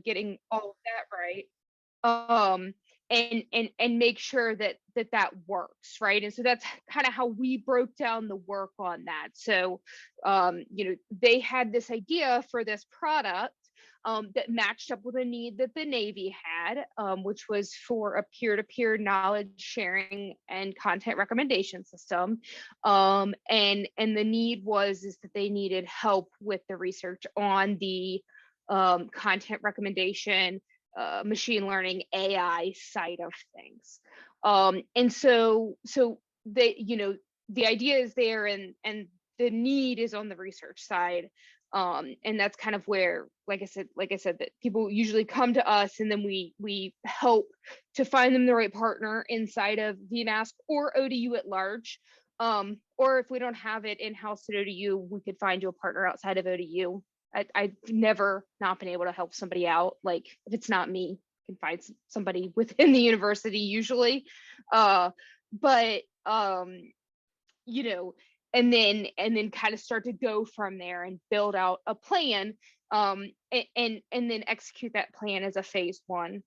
getting all of that right. And make sure that works, right? And so that's kind of how we broke down the work on that. So they had this idea for this product that matched up with a need that the Navy had, which was for a peer-to-peer knowledge sharing and content recommendation system. And the need is that they needed help with the research on the content recommendation, machine learning, AI side of things. And so they, the idea is there, and the need is on the research side. And that's kind of where, like I said, that people usually come to us, and then we help to find them the right partner inside of the NASC or ODU at large. Or if we don't have it in-house at ODU, we could find you a partner outside of ODU. I've never not been able to help somebody out. Like, if it's not me, I can find somebody within the university usually. But and then kind of start to go from there and build out a plan, and then execute that plan as a phase one.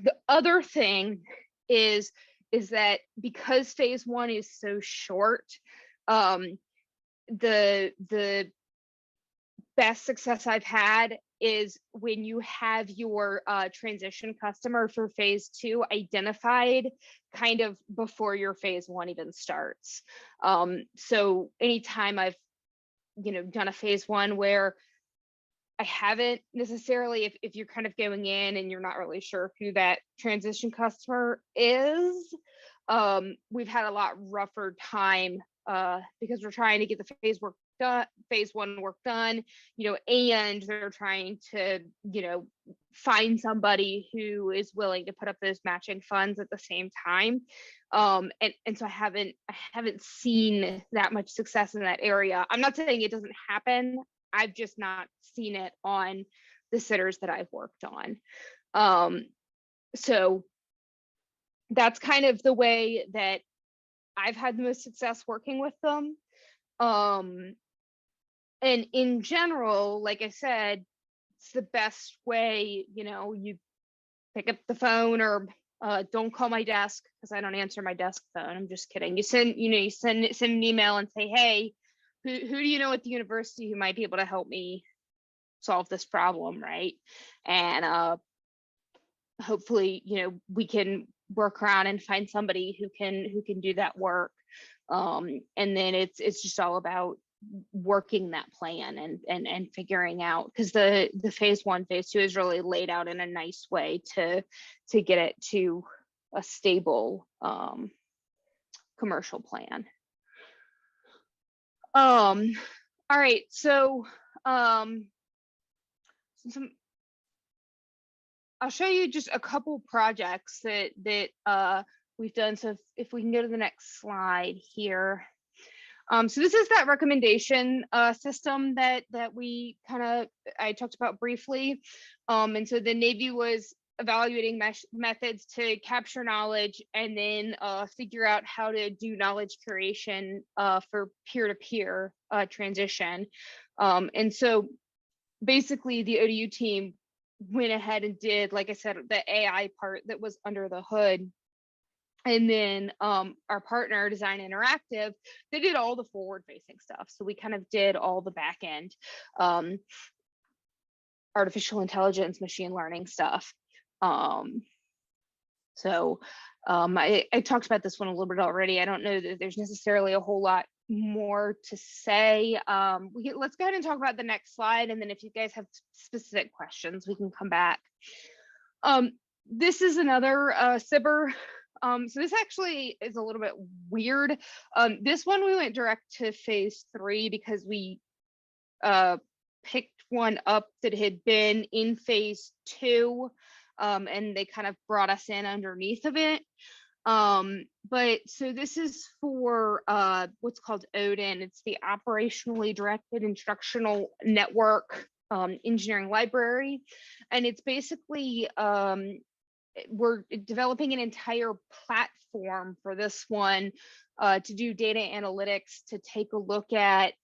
The other thing is that because phase one is so short, the best success I've had is when you have your transition customer for phase two identified kind of before your phase one even starts. So anytime I've done a phase one where I haven't necessarily, if you're kind of going in and you're not really sure who that transition customer is, we've had a lot rougher time because we're trying to get the phase one work done, and they're trying to, find somebody who is willing to put up those matching funds at the same time. And so I haven't seen that much success in that area. I'm not saying it doesn't happen. I've just not seen it on the sitters that I've worked on. So that's kind of the way that I've had the most success working with them. And in general, like I said, it's the best way, you pick up the phone, or don't call my desk because I don't answer my desk phone. I'm just kidding. You send an email and say, hey, who do you know at the university who might be able to help me solve this problem, right? And hopefully, we can work around and find somebody who can do that work. And then it's just all about working that plan and figuring out, because the phase one, phase two is really laid out in a nice way to get it to a stable commercial plan. All right, so I'll show you just a couple projects that we've done. So if we can go to the next slide here. So this is that recommendation system that I talked about briefly. And so the Navy was evaluating methods to capture knowledge and then figure out how to do knowledge creation for peer-to-peer transition. And so basically the ODU team went ahead and did, like I said, the AI part that was under the hood. And then our partner, Design Interactive, they did all the forward-facing stuff. So we kind of did all the back end, artificial intelligence, machine learning stuff. So I talked about this one a little bit already. I don't know that there's necessarily a whole lot more to say. Let's go ahead and talk about the next slide. And then if you guys have specific questions, we can come back. This is another SBIR. So this actually is a little bit weird. This one we went direct to phase 3 because we picked one up that had been in phase 2, and they kind of brought us in underneath of it. But so this is for what's called ODIN. It's the Operationally Directed Instructional Network Engineering Library, and it's basically we're developing an entire platform for this one to do data analytics, to take a look at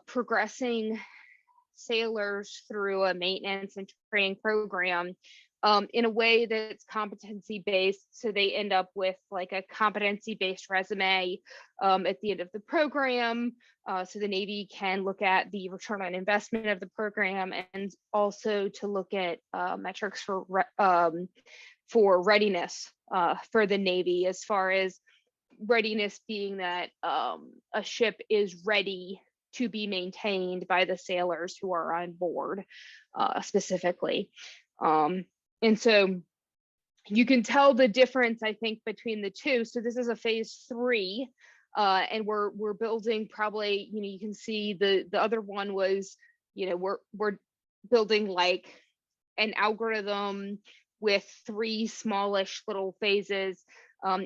progressing sailors through a maintenance and training program in a way that's competency based. So they end up with like a competency based resume at the end of the program. So the Navy can look at the return on investment of the program, and also to look at metrics for readiness for the Navy, as far as readiness being that a ship is ready to be maintained by the sailors who are on board specifically. And so you can tell the difference, I think, between the two. So this is a phase 3, and we're building probably, you can see the other one was, we're building like an algorithm with 3 smallish little phases.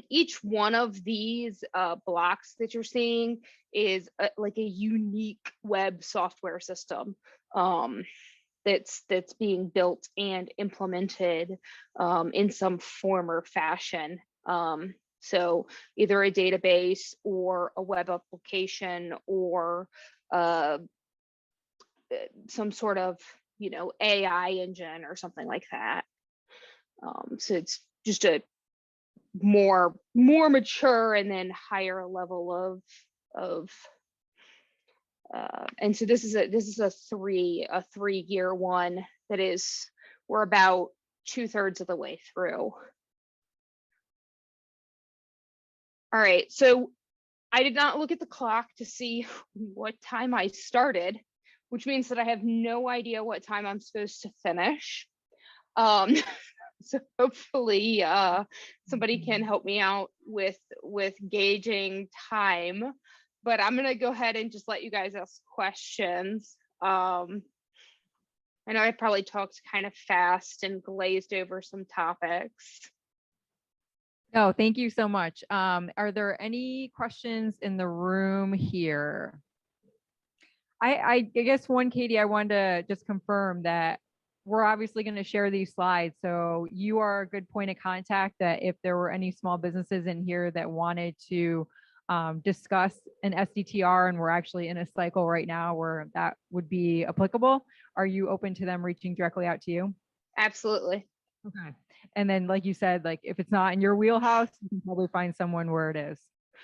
Each one of these blocks that you're seeing is like a unique web software system that's being built and implemented in some form or fashion. So either a database or a web application or some sort of, AI engine or something like that. So it's just a more mature and then higher level of and so this is a 3-year one that is, we're about 2/3 of the way through. All right, so I did not look at the clock to see what time I started, which means that I have no idea what time I'm supposed to finish. So hopefully somebody can help me out with gauging time, but I'm gonna go ahead and just let you guys ask questions. I know I probably talked kind of fast and glazed over some topics. No, thank you so much. Are there any questions in the room here? I guess one, Katie, I wanted to just confirm that we're obviously going to share these slides. So you are a good point of contact, that if there were any small businesses in here that wanted to discuss an STTR, and we're actually in a cycle right now where that would be applicable, are you open to them reaching directly out to you? Absolutely. Okay. And then, like you said, like if it's not in your wheelhouse, you can probably find someone where it is.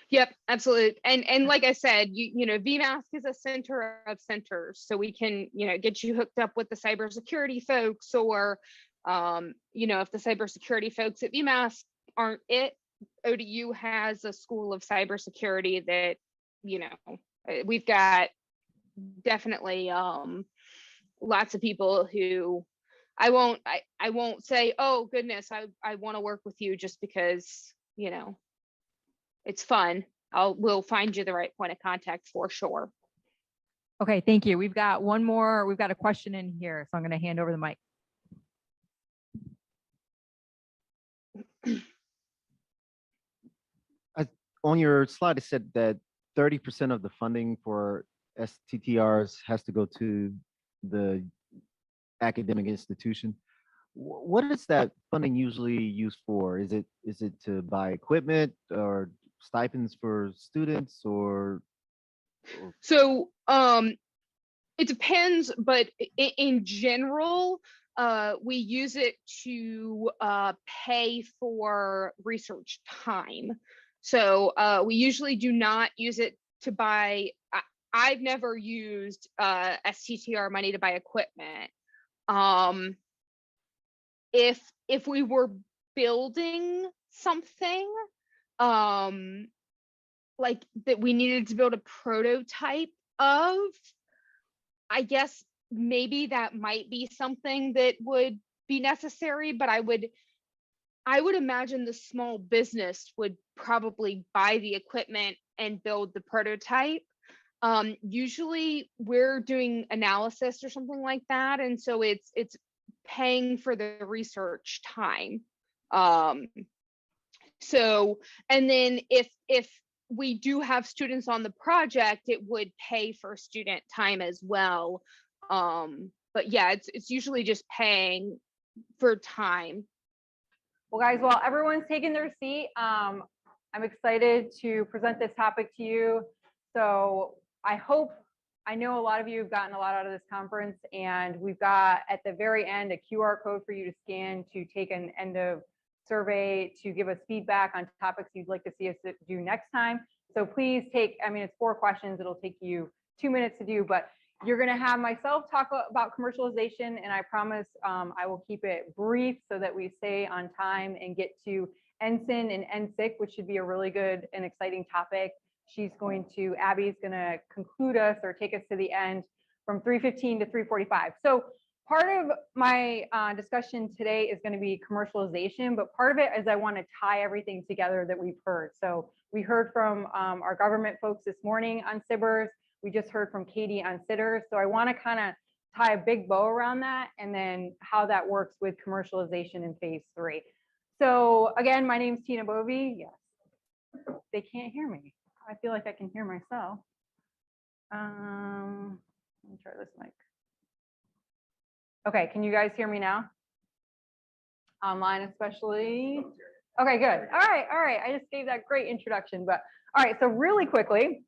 Yep, absolutely. And like I said, VMASC is a center of centers, so we can, get you hooked up with the cybersecurity folks, or, if the cybersecurity folks at VMASC aren't it, ODU has a school of cybersecurity that, we've got definitely lots of people who I won't say, oh goodness, I want to work with you just because, it's fun. We'll find you the right point of contact for sure. Okay, thank you. We've got one more. We've got a question in here, so I'm going to hand over the mic. On your slide, it said that 30% of the funding for STTRs has to go to the academic institution. What is that funding usually used for? Is it to buy equipment or stipends for students, or? So it depends, but in general, we use it to pay for research time. So we usually do not use it to buy. I've never used STTR money to buy equipment. If we were building something like that we needed to build a prototype of, I guess maybe that might be something that would be necessary, but I would imagine the small business would probably buy the equipment and build the prototype. Usually we're doing analysis or something like that, and so it's paying for the research time. So, and then if we do have students on the project, it would pay for student time as well. But yeah, it's usually just paying for time. Well, guys, while everyone's taking their seat, I'm excited to present this topic to you. So I hope I know a lot of you have gotten a lot out of this conference, and we've got at the very end a QR code for you to scan to take an end of survey to give us feedback on topics you'd like to see us do next time. So please take, I mean, it's 4 questions. It'll take you 2 minutes to do, but you're going to have myself talk about commercialization, and I promise I will keep it brief so that we stay on time and get to NSIN and NSIC, which should be a really good and exciting topic. Abby's going to conclude us or take us to the end from 3:15 to 3:45. So part of my discussion today is going to be commercialization, but part of it is I want to tie everything together that we've heard. So we heard from our government folks this morning on SBIRs. We just heard from Katie on STTRs. So I want to kind of tie a big bow around that and then how that works with commercialization in phase 3. So again, my name's Tina Bove. Yes, they can't hear me. I feel like I can hear myself. Let me try this mic. Okay, can you guys hear me now? Online especially? Okay, good. All right. I just gave that great introduction, but all right, so really quickly,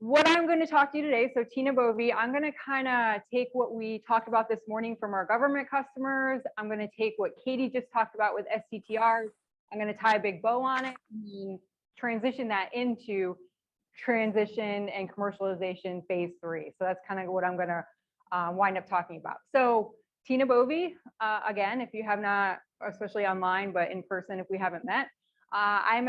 what I'm going to talk to you today, so Tina Bove, I'm going to kind of take what we talked about this morning from our government customers. I'm going to take what Katie just talked about with STTRs. I'm going to tie a big bow on it and transition that into transition and commercialization phase 3. So that's kind of what I'm going to wind up talking about. So Tina Bove, again, if you have not, especially online, but in person, if we haven't met, I'm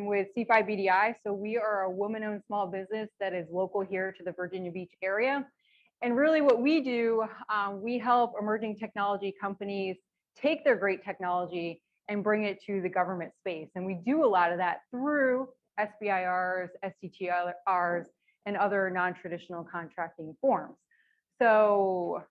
with C5BDI. So we are a woman-owned small business that is local here to the Virginia Beach area. And really what we do, we help emerging technology companies take their great technology and bring it to the government space. And we do a lot of that through SBIRs, STTRs, and other non-traditional contracting forms. So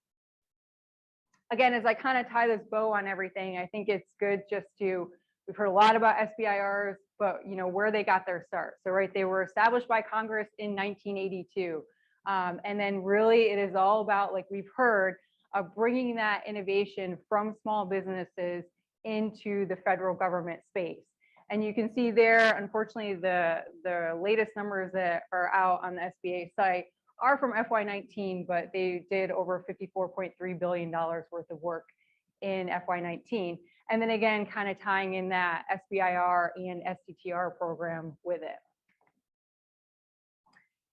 again, as I kind of tie this bow on everything, I think it's good just to, we've heard a lot about SBIRs, but where they got their start. So right, they were established by Congress in 1982. And then really it is all about, like we've heard, bringing that innovation from small businesses into the federal government space. And you can see there, unfortunately, the latest numbers that are out on the SBA site are from FY19, but they did over $54.3 billion worth of work in FY19. And then again, kind of tying in that SBIR and STTR program with it.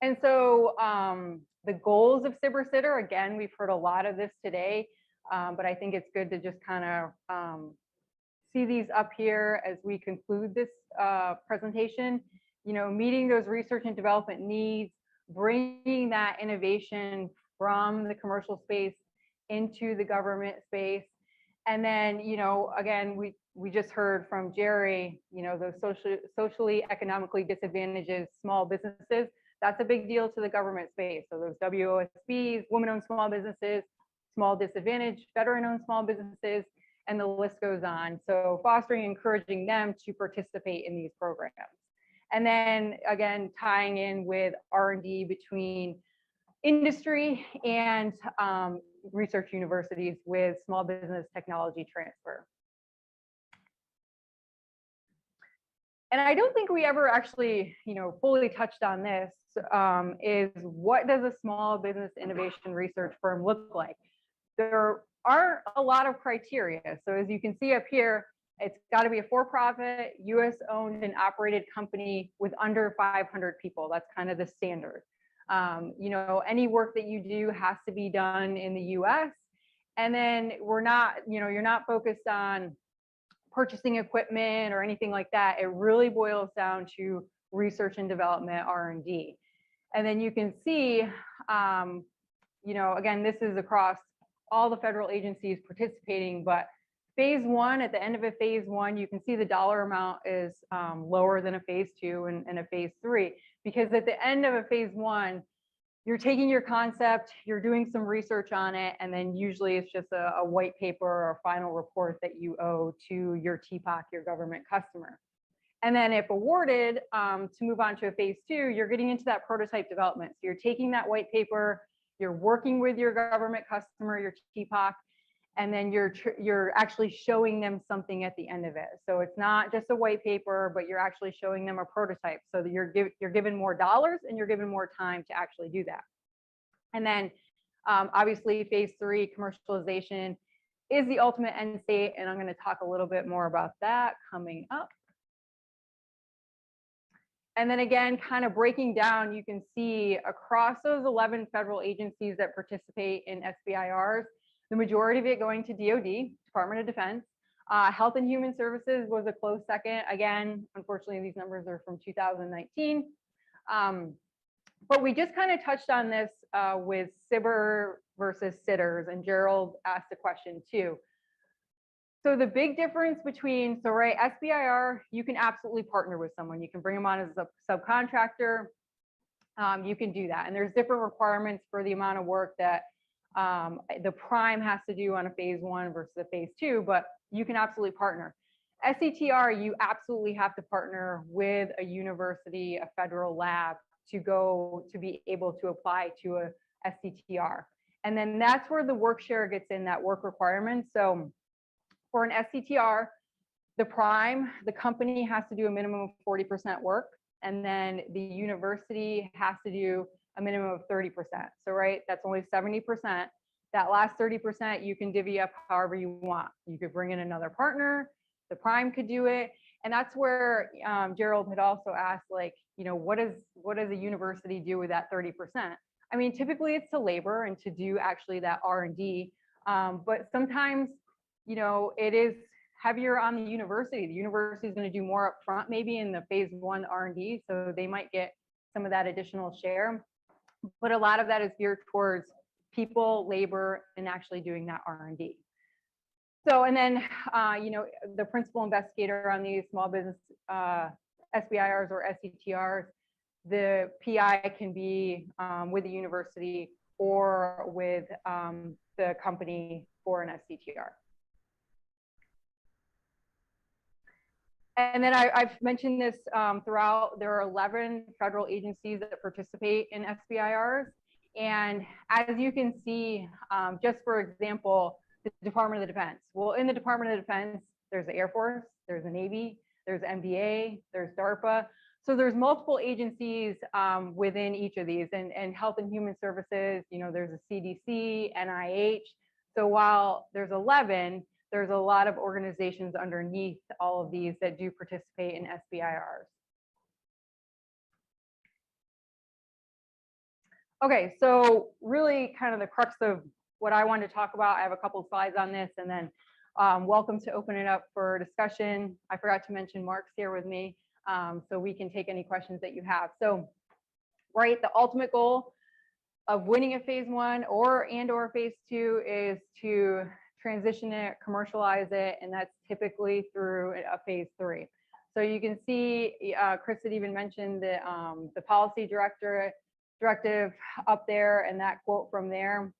And so the goals of SBIR STTR, again, we've heard a lot of this today, but I think it's good to just kind of see these up here as we conclude this presentation. Meeting those research and development needs, bringing that innovation from the commercial space into the government space. And then, again, we just heard from Jerry, those socially, economically disadvantaged small businesses, that's a big deal to the government space. So those WOSBs, women-owned small businesses, small disadvantaged, veteran-owned small businesses, and the list goes on. So fostering and encouraging them to participate in these programs. And then again, tying in with R&D between industry and research universities with small business technology transfer. And I don't think we ever actually, fully touched on this, is what does a small business innovation research firm look like? There aren't a lot of criteria. So as you can see up here, it's got to be a for-profit, US owned and operated company with under 500 people. That's kind of the standard. Any work that you do has to be done in the US. And then we're not, you're not focused on purchasing equipment or anything like that. It really boils down to research and development, R&D. And then you can see, again, this is across all the federal agencies participating, but phase 1, at the end of a phase 1, you can see the dollar amount is lower than a phase 2 and a phase 3, because at the end of a phase 1, you're taking your concept, you're doing some research on it, and then usually it's just a white paper or a final report that you owe to your TPOC, your government customer. And then if awarded, to move on to a phase 2, you're getting into that prototype development. So you're taking that white paper, you're working with your government customer, your TPOC, and then you're actually showing them something at the end of it. So it's not just a white paper, but you're actually showing them a prototype. So that you're given more dollars and you're given more time to actually do that. And then obviously phase 3 commercialization is the ultimate end state, and I'm going to talk a little bit more about that coming up. And then again, kind of breaking down, you can see across those 11 federal agencies that participate in SBIRs, the majority of it going to DoD, Department of Defense. Health and Human Services was a close second. Again, unfortunately, these numbers are from 2019. But we just kind of touched on this with SBIR versus STTRs, and Gerald asked a question too. So the big difference between, right, SBIR, you can absolutely partner with someone. You can bring them on as a subcontractor. You can do that. And there's different requirements for the amount of work that the prime has to do on a phase 1 versus a phase 2, but you can absolutely partner. STTR, you absolutely have to partner with a university, a federal lab to be able to apply to a STTR. And then that's where the work share gets in, that work requirement. So for an STTR, the prime, the company has to do a minimum of 40% work, and then the university has to do a minimum of 30%. So, right, that's only 70%. That last 30%, you can divvy up however you want. You could bring in another partner, the prime could do it. And that's where Gerald had also asked, like, you know, what does a university do with that 30%? I mean, typically it's to labor and to do actually that R&D. But sometimes, you know, it is heavier on the university. The university is going to do more upfront, maybe in the phase 1 R&D, so they might get some of that additional share. But a lot of that is geared towards people, labor, and actually doing that R&D. So, and then, you know, the principal investigator on these small business SBIRs or STTRs, the PI can be with the university or with the company for an STTR. And then I've mentioned this throughout. There are 11 federal agencies that participate in SBIRs. And as you can see, just for example, the Department of Defense. Well, in the Department of Defense, there's the Air Force, there's the Navy, there's MBA, there's DARPA. So there's multiple agencies within each of these, and Health and Human Services, you know, there's a CDC, NIH. So while there's 11, there's a lot of organizations underneath all of these that do participate in SBIRs. Okay, so really kind of the crux of what I wanted to talk about, I have a couple of slides on this, and then welcome to open it up for discussion. I forgot to mention Mark's here with me, so we can take any questions that you have. So, right, the ultimate goal of winning a phase 1 or phase 2 is to transition it, commercialize it, and that's typically through a phase 3. So you can see, Chris had even mentioned the policy directive up there and that quote from there.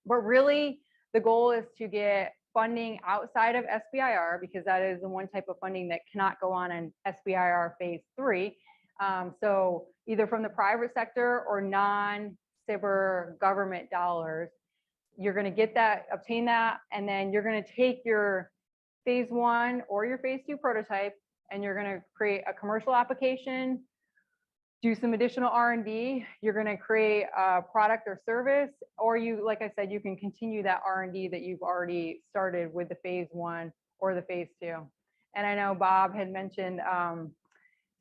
But really, the goal is to get funding outside of SBIR, because that is the one type of funding that cannot go on in SBIR phase 3. So either from the private sector or non-SBIR government dollars, you're going to get that, obtain that, and then you're going to take your phase 1 or your phase 2 prototype, and you're going to create a commercial application, do some additional R&D. You're going to create a product or service, or you, like I said, you can continue that R&D that you've already started with the phase 1 or the phase 2. And I know Bob had mentioned,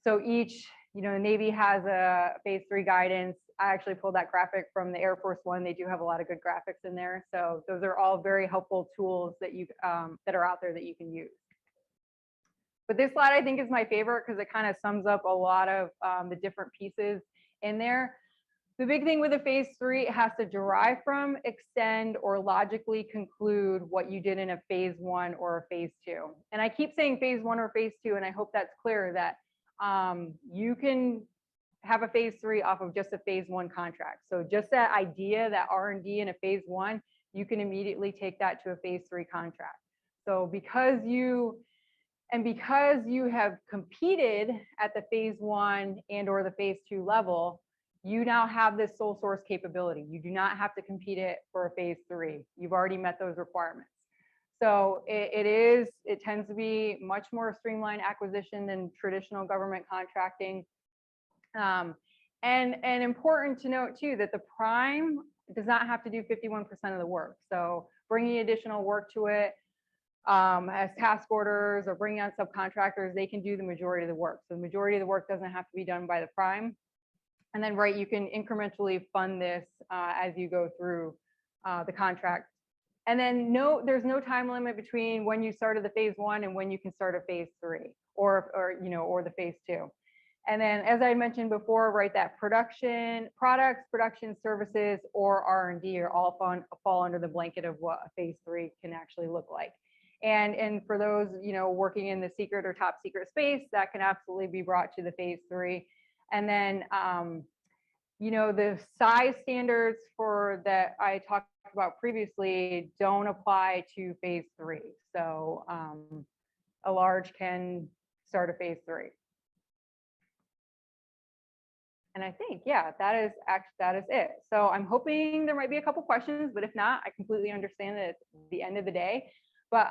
so each, you know, the Navy has a phase 3 guidance. I actually pulled that graphic from the Air Force One. They do have a lot of good graphics in there. So those are all very helpful tools that you that are out there that you can use. But this slide I think is my favorite because it kind of sums up a lot of the different pieces in there. The big thing with a phase 3, it has to derive from, extend, or logically conclude what you did in a phase 1 or a phase 2. And I keep saying phase 1 or phase 2, and I hope that's clear that you can have a phase 3 off of just a phase 1 contract. So just that idea, that R&D in a phase 1, you can immediately take that to a phase 3 contract. So because you have competed at the phase 1 and or the phase 2 level, you now have this sole source capability. You do not have to compete it for a phase 3. You've already met those requirements. So it tends to be much more streamlined acquisition than traditional government contracting. And important to note too, that the prime does not have to do 51% of the work. So bringing additional work to it as task orders or bringing on subcontractors, they can do the majority of the work. So the majority of the work doesn't have to be done by the prime. And then, right, you can incrementally fund this as you go through the contract. And then there's no time limit between when you started the phase 1 and when you can start a phase 3 or the phase 2. And then, as I mentioned before, right, that products, production services, or R&D are all fall under the blanket of what a phase 3 can actually look like. And for those, working in the secret or top secret space, that can absolutely be brought to the phase 3. And then, the size standards for that I talked about previously don't apply to phase 3. So a large can start a phase 3. And I think, yeah, that is it. So I'm hoping there might be a couple questions, but if not, I completely understand that it's the end of the day. But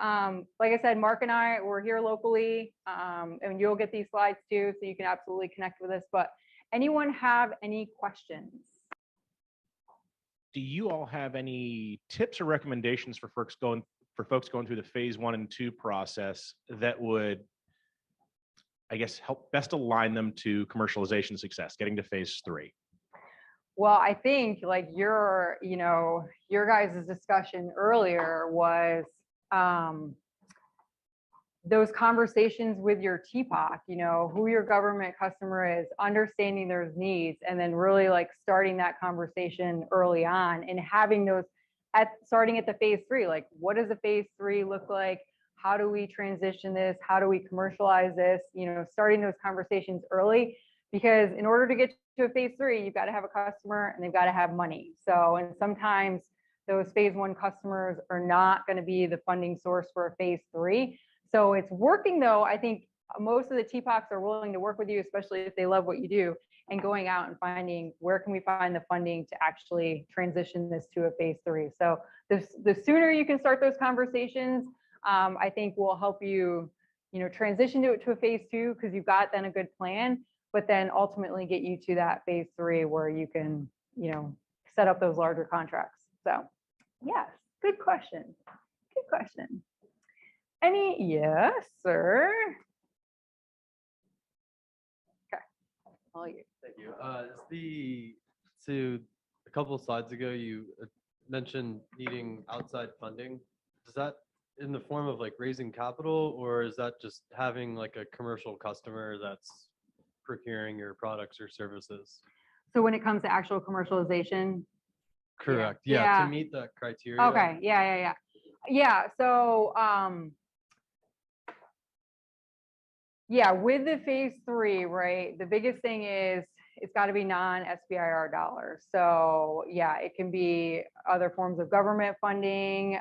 like I said, Mark and I, we're here locally, and you'll get these slides too, so you can absolutely connect with us. But anyone have any questions? Do you all have any tips or recommendations for folks going through the phase 1 and 2 process that would, I guess, help best align them to commercialization success, getting to phase 3? Well, I think like your guys' discussion earlier was those conversations with your TPOC, who your government customer is, understanding their needs, and then really like starting that conversation early on and having those starting at the phase 3, like what does a phase 3 look like? How do we transition this? How do we commercialize this? Starting those conversations early, because in order to get to a phase 3, you've got to have a customer and they've got to have money. So, and sometimes those phase 1 customers are not going to be the funding source for a phase 3. So it's working though. I think most of the TPOCs are willing to work with you, especially if they love what you do, and going out and finding where can we find the funding to actually transition this to a phase 3. So the sooner you can start those conversations, I think will help you, transition to a phase 2, because you've got then a good plan, but then ultimately get you to that phase 3 where you can, set up those larger contracts. So yes, good question. Good question. Yes, sir. Okay. All you. Thank you. So a couple of slides ago, you mentioned needing outside funding. Does that in the form of like raising capital, or is that just having like a commercial customer that's procuring your products or services? So when it comes to actual commercialization? Correct. Yeah. To meet that criteria. Okay. Yeah. So, with the phase 3, right, the biggest thing is it's got to be non-SBIR dollars. So yeah, it can be other forms of government funding.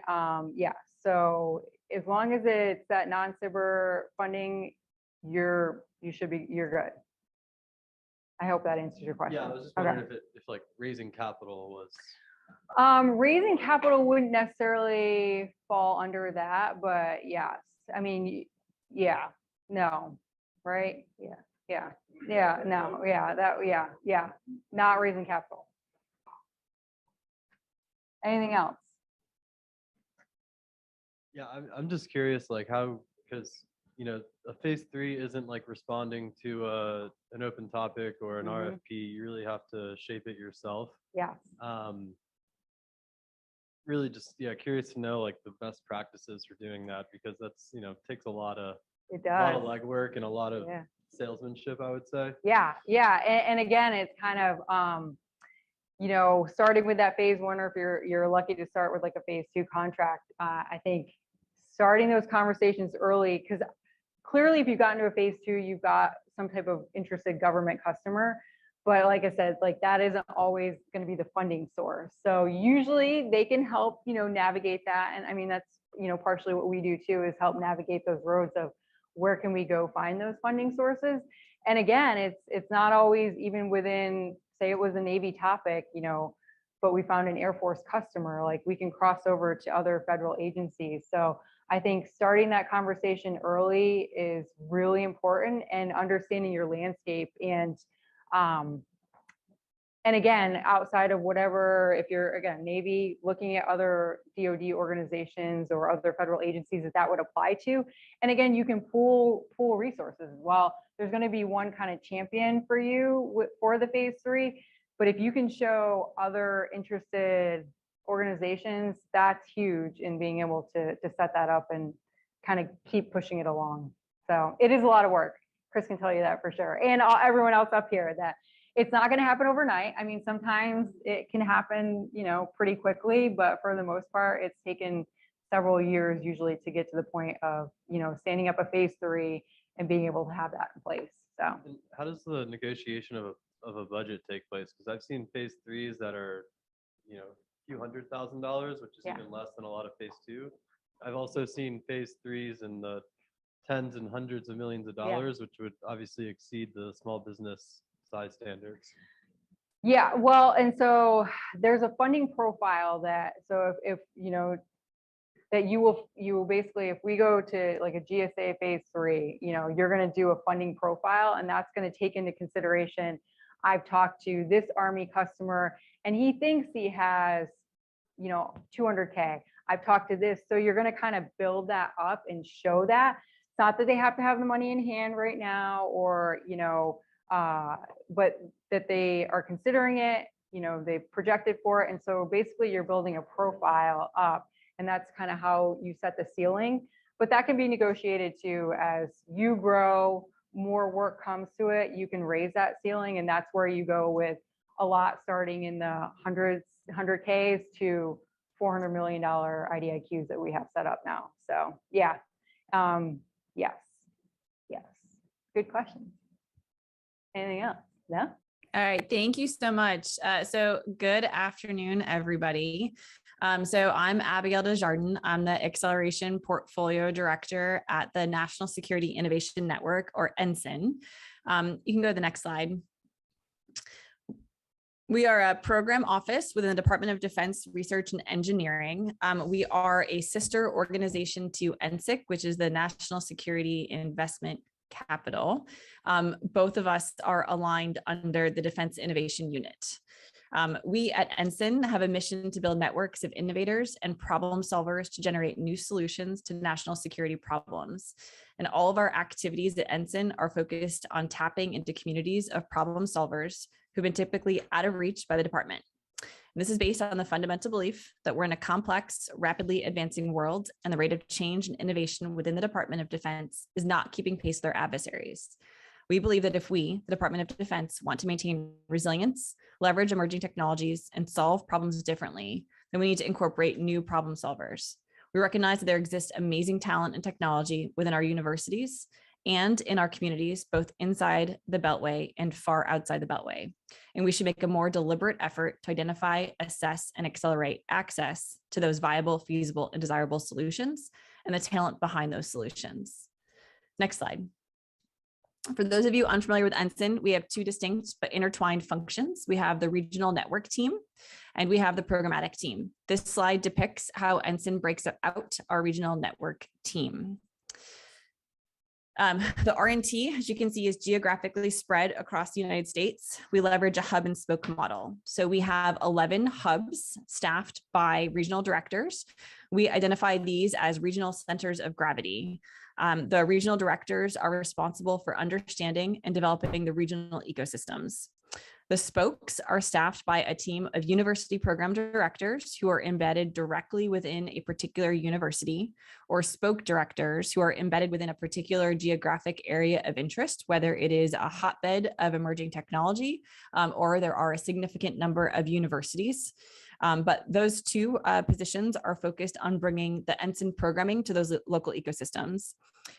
So as long as it's that non-SBIR funding, you're good. I hope that answers your question. Yeah, I was just wondering if like raising capital was. Raising capital wouldn't necessarily fall under that, but yes. I mean, yeah, no, right? Not raising capital. Anything else? Yeah, I'm just curious, like how, because a phase 3 isn't like responding to an open topic or an RFP. You really have to shape it yourself. Yeah. Really just curious to know like the best practices for doing that, because that's takes a lot of legwork and a lot of salesmanship, I would say. Yeah. And again, it's kind of starting with that phase 1, or if you're lucky to start with like a phase 2 contract. I think starting those conversations early, because clearly if you've gotten to a phase 2, you've got some type of interested government customer. But like I said, like that isn't always going to be the funding source. So usually they can help, navigate that. And I mean, that's, partially what we do too, is help navigate those roads of where can we go find those funding sources. And again, it's not always even within, say it was a Navy topic, but we found an Air Force customer, like we can cross over to other federal agencies. So I think starting that conversation early is really important, and understanding your landscape. And again, outside of whatever, if you're, again, maybe looking at other DoD organizations or other federal agencies that would apply to. And again, you can pool resources. Well, there's going to be one kind of champion for you for the phase 3, but if you can show other interested organizations, that's huge in being able to set that up and kind of keep pushing it along. So it is a lot of work. Chris can tell you that for sure. And everyone else up here, that it's not going to happen overnight. I mean, sometimes it can happen, pretty quickly, but for the most part, it's taken several years usually to get to the point of, standing up a phase 3 and being able to have that in place. So And how does the negotiation of a budget take place? Because I've seen phase 3s that are, a few $100,000, which is Yeah. even less than a lot of phase 2. I've also seen phase 3s in the tens and hundreds of millions of dollars, which would obviously exceed the small business size standards. yeah, well, and so there's a funding profile that, so if that you will basically, if we go to like a GSA phase 3, you're going to do a funding profile, and that's going to take into consideration, I've talked to this Army customer and he thinks he has, 200K. I've talked to this. So you're going to kind of build that up and show that. It's not that they have to have the money in hand right now, or, but that they are considering it, they've projected for it. And so basically you're building a profile up, and that's kind of how you set the ceiling. But that can be negotiated too. As you grow, more work comes to it, you can raise that ceiling. And that's where you go with a lot starting in the 100Ks to $400 million IDIQs that we have set up now. So yeah, yes. Good question. Anything else? No? All right, thank you so much. So good afternoon, everybody. So I'm Abigail Desjardins. I'm the Acceleration Portfolio Director at the National Security Innovation Network, or NSIN. You can go to the next slide. We are a program office within the Department of Defense Research and Engineering. We are a sister organization to NSIC, which is the National Security Investment Capital. Both of us are aligned under the Defense Innovation Unit. We at NSIN have a mission to build networks of innovators and problem solvers to generate new solutions to national security problems. And all of our activities at NSIN are focused on tapping into communities of problem solvers who've been typically out of reach by the department. And this is based on the fundamental belief that we're in a complex, rapidly advancing world, and the rate of change and innovation within the Department of Defense is not keeping pace with their adversaries. We believe that if we, the Department of Defense, want to maintain resilience, leverage emerging technologies, and solve problems differently, then we need to incorporate new problem solvers. We recognize that there exists amazing talent and technology within our universities and in our communities, both inside the Beltway and far outside the Beltway. And we should make a more deliberate effort to identify, assess, and accelerate access to those viable, feasible, and desirable solutions and the talent behind those solutions. Next slide. For those of you unfamiliar with NSIN, we have two distinct but intertwined functions. We have the regional network team and we have the programmatic team. This slide depicts how NSIN breaks out our regional network team. The RNT, as you can see, is geographically spread across the United States. We leverage a hub and spoke model. So we have 11 hubs staffed by regional directors. We identify these as regional centers of gravity. The regional directors are responsible for understanding and developing the regional ecosystems. The spokes are staffed by a team of university program directors who are embedded directly within a particular university, or spoke directors who are embedded within a particular geographic area of interest, whether it is a hotbed of emerging technology or there are a significant number of universities. But those two positions are focused on bringing the NSIN programming to those local ecosystems.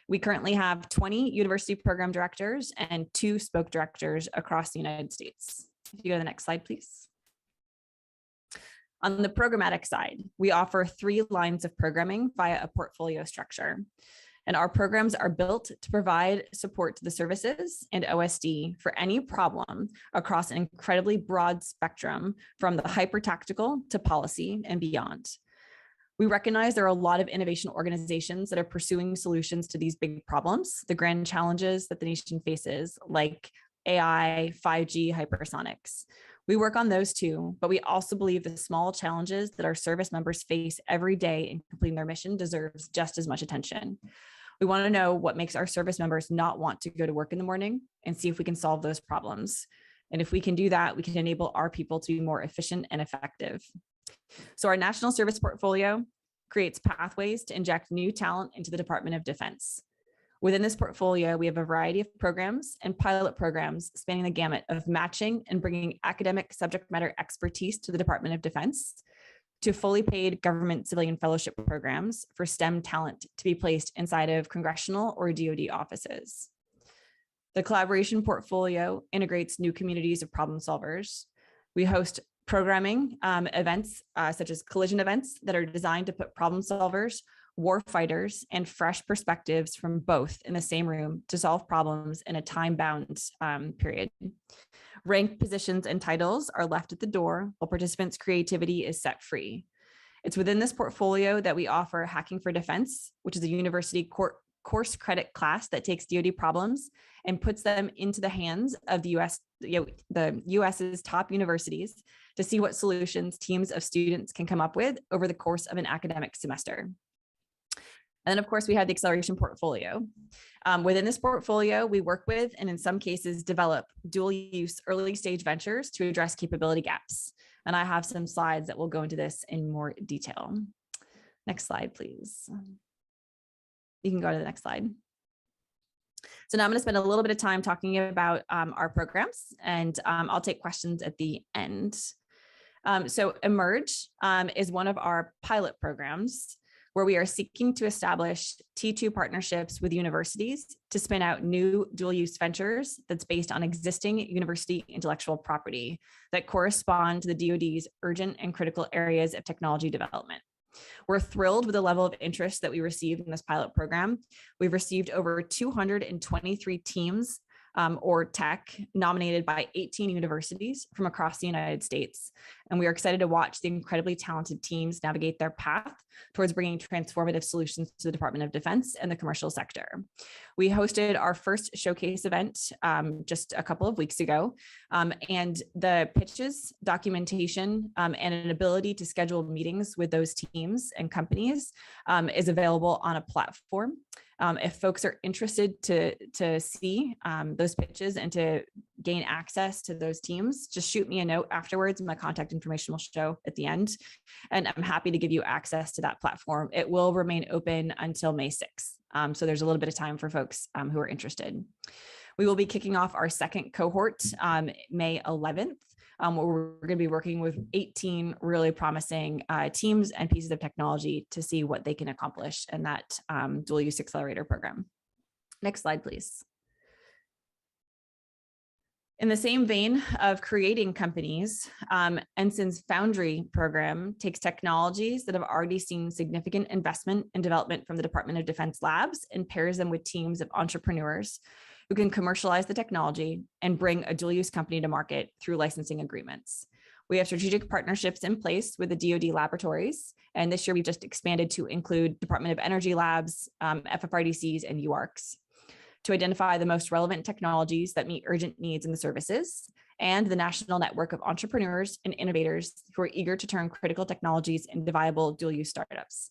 We currently have 20 university program directors and 2 spoke directors across the United States. If you go to the next slide, please. On the programmatic side, we offer 3 lines of programming via a portfolio structure. And our programs are built to provide support to the services and OSD for any problem across an incredibly broad spectrum, from the hyper tactical to policy and beyond. We recognize there are a lot of innovation organizations that are pursuing solutions to these big problems, the grand challenges that the nation faces, like AI, 5G, hypersonics. We work on those too, but we also believe the small challenges that our service members face every day in completing their mission deserves just as much attention. We want to know what makes our service members not want to go to work in the morning and see if we can solve those problems. And if we can do that, we can enable our people to be more efficient and effective. So our national service portfolio creates pathways to inject new talent into the Department of Defense. Within this portfolio, we have a variety of programs and pilot programs spanning the gamut of matching and bringing academic subject matter expertise to the Department of Defense, to fully paid government civilian fellowship programs for STEM talent to be placed inside of congressional or DoD offices. The collaboration portfolio integrates new communities of problem solvers. We host programming events such as collision events that are designed to put problem solvers, war fighters, and fresh perspectives from both in the same room to solve problems in a time-bound period. Ranked positions and titles are left at the door while participants' creativity is set free. It's within this portfolio that we offer Hacking for Defense, which is a university course credit class that takes DoD problems and puts them into the hands of the US's top universities to see what solutions teams of students can come up with over the course of an academic semester. And then, of course, we have the acceleration portfolio. Within this portfolio, we work with, and in some cases, develop dual use early stage ventures to address capability gaps. And I have some slides that will go into this in more detail. Next slide, please. You can go to the next slide. So now I'm going to spend a little bit of time talking about our programs, and I'll take questions at the end. So Emerge is one of our pilot programs where we are seeking to establish T2 partnerships with universities to spin out new dual use ventures that's based on existing university intellectual property that correspond to the DoD's urgent and critical areas of technology development. We're thrilled with the level of interest that we received in this pilot program. We've received over 223 teams or tech nominated by 18 universities from across the United States. And we are excited to watch the incredibly talented teams navigate their path towards bringing transformative solutions to the Department of Defense and the commercial sector. We hosted our first showcase event just a couple of weeks ago, and the pitches, documentation, and an ability to schedule meetings with those teams and companies is available on a platform. If folks are interested to see those pitches and to gain access to those teams, just shoot me a note afterwards. My contact information will show at the end, and I'm happy to give you access to that platform. It will remain open until May 6th. So there's a little bit of time for folks who are interested. We will be kicking off our second cohort May 11th. Where we're going to be working with 18 really promising teams and pieces of technology to see what they can accomplish in that dual use accelerator program. Next slide, please. In the same vein of creating companies, NSIN's Foundry program takes technologies that have already seen significant investment and development from the Department of Defense labs and pairs them with teams of entrepreneurs who can commercialize the technology and bring a dual use company to market through licensing agreements. We have strategic partnerships in place with the DoD laboratories, and this year we've just expanded to include Department of Energy labs, FFRDCs, and UARCs to identify the most relevant technologies that meet urgent needs in the services, and the national network of entrepreneurs and innovators who are eager to turn critical technologies into viable dual use startups.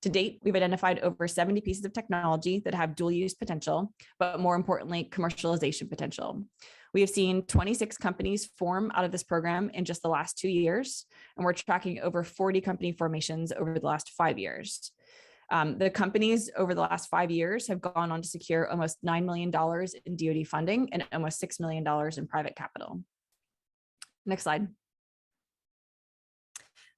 To date, we've identified over 70 pieces of technology that have dual use potential, but more importantly, commercialization potential. We have seen 26 companies form out of this program in just the last 2 years, and we're tracking over 40 company formations over the last 5 years. The companies over the last 5 years have gone on to secure almost $9 million in DoD funding and almost $6 million in private capital. Next slide.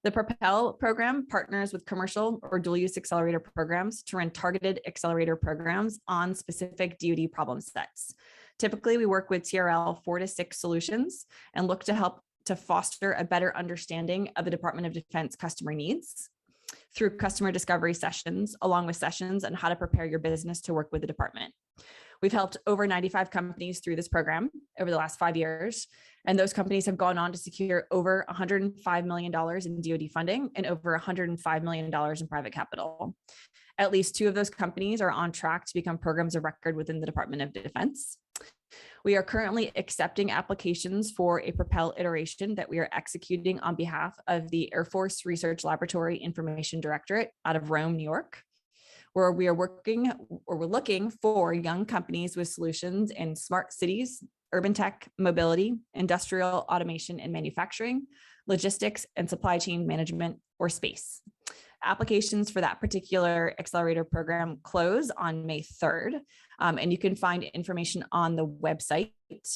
The Propel program partners with commercial or dual use accelerator programs to run targeted accelerator programs on specific DoD problem sets. Typically, we work with TRL 4 to 6 solutions and look to help to foster a better understanding of the Department of Defense customer needs through customer discovery sessions, along with sessions on how to prepare your business to work with the department. We've helped over 95 companies through this program over the last 5 years. And those companies have gone on to secure over $105 million in DoD funding and over $105 million in private capital. At least 2 of those companies are on track to become programs of record within the Department of Defense. We are currently accepting applications for a Propel iteration that we are executing on behalf of the Air Force Research Laboratory Information Directorate out of Rome, New York, where we're looking for young companies with solutions in smart cities, urban tech, mobility, industrial automation and manufacturing, logistics and supply chain management, or space. Applications for that particular accelerator program close on May 3rd. And you can find information on the website,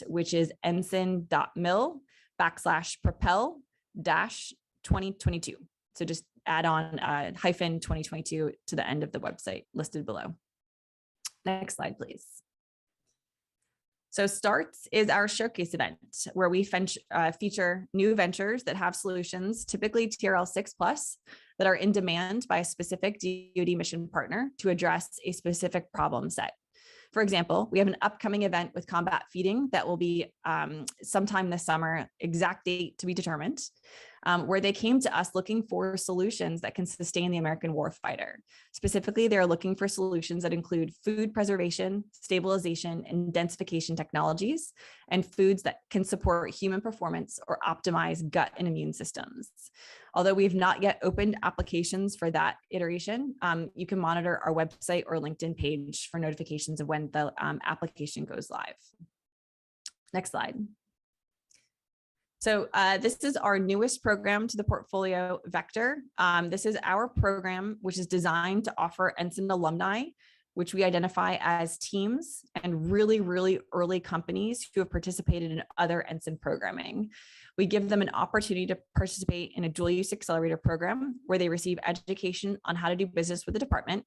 which is ensign.mil/propel-2022. So just add on hyphen 2022 to the end of the website listed below. Next slide, please. So STARTS is our showcase event where we feature new ventures that have solutions, typically TRL 6+, that are in demand by a specific DoD mission partner to address a specific problem set. For example, we have an upcoming event with combat feeding that will be sometime this summer, exact date to be determined, where they came to us looking for solutions that can sustain the American warfighter. Specifically, they're looking for solutions that include food preservation, stabilization, and densification technologies, and foods that can support human performance or optimize gut and immune systems. Although we've not yet opened applications for that iteration, you can monitor our website or LinkedIn page for notifications of when the application goes live. Next slide. So this is our newest program to the portfolio Vector. This is our program, which is designed to offer Ensign alumni, which we identify as teams and really, really early companies who have participated in other Ensign programming. We give them an opportunity to participate in a dual use accelerator program where they receive education on how to do business with the department,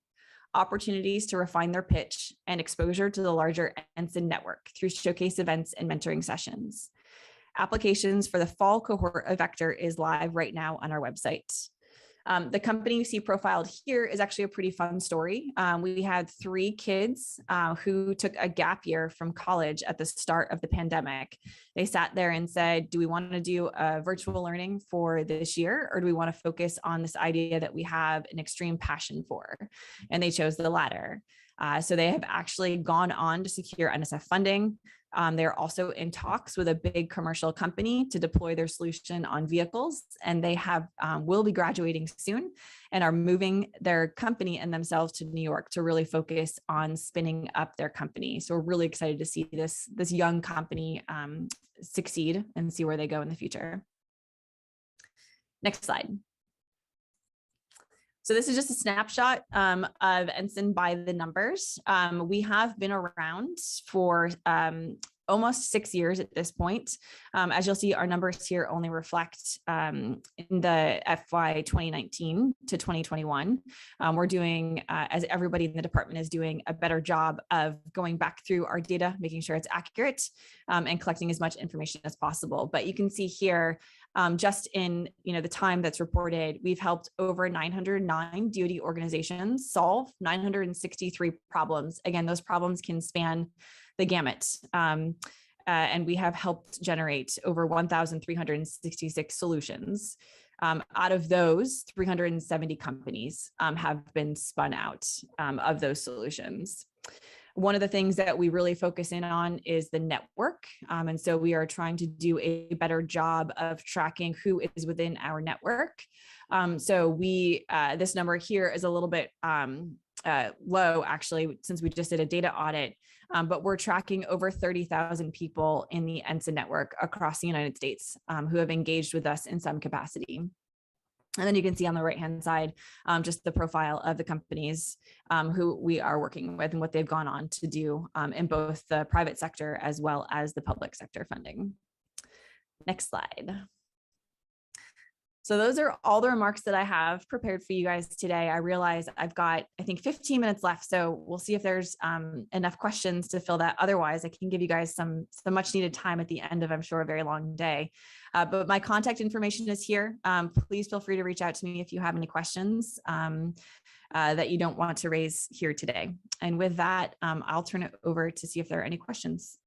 opportunities to refine their pitch, and exposure to the larger Ensign network through showcase events and mentoring sessions. Applications for the fall cohort of Vector is live right now on our website. The company you see profiled here is actually a pretty fun story. We had 3 kids who took a gap year from college at the start of the pandemic. They sat there and said, do we want to do virtual learning for this year, or do we want to focus on this idea that we have an extreme passion for? And they chose the latter. So they have actually gone on to secure NSF funding. They're also in talks with a big commercial company to deploy their solution on vehicles, and they have will be graduating soon and are moving their company and themselves to New York to really focus on spinning up their company. So we're really excited to see this young company succeed and see where they go in the future. Next slide. So this is just a snapshot of Ensign by the numbers. We have been around for almost 6 years at this point. As you'll see, our numbers here only reflect in the FY 2019 to 2021. We're doing, as everybody in the department is doing, a better job of going back through our data, making sure it's accurate, and collecting as much information as possible. But you can see here, just in the time that's reported, we've helped over 909 DoD organizations solve 963 problems. Again, those problems can span the gamut. And we have helped generate over 1,366 solutions. Out of those, 370 companies have been spun out of those solutions. One of the things that we really focus in on is the network. And so we are trying to do a better job of tracking who is within our network. So this number here is a little bit low, actually, since we just did a data audit, but we're tracking over 30,000 people in the Ensign network across the United States who have engaged with us in some capacity. And then you can see on the right-hand side, just the profile of the companies who we are working with and what they've gone on to do in both the private sector as well as the public sector funding. Next slide. So those are all the remarks that I have prepared for you guys today. I realize I've got, I think, 15 minutes left. So we'll see if there's enough questions to fill that. Otherwise, I can give you guys some much needed time at the end of, I'm sure, a very long day. But my contact information is here. Please feel free to reach out to me if you have any questions that you don't want to raise here today. And with that, I'll turn it over to see if there are any questions.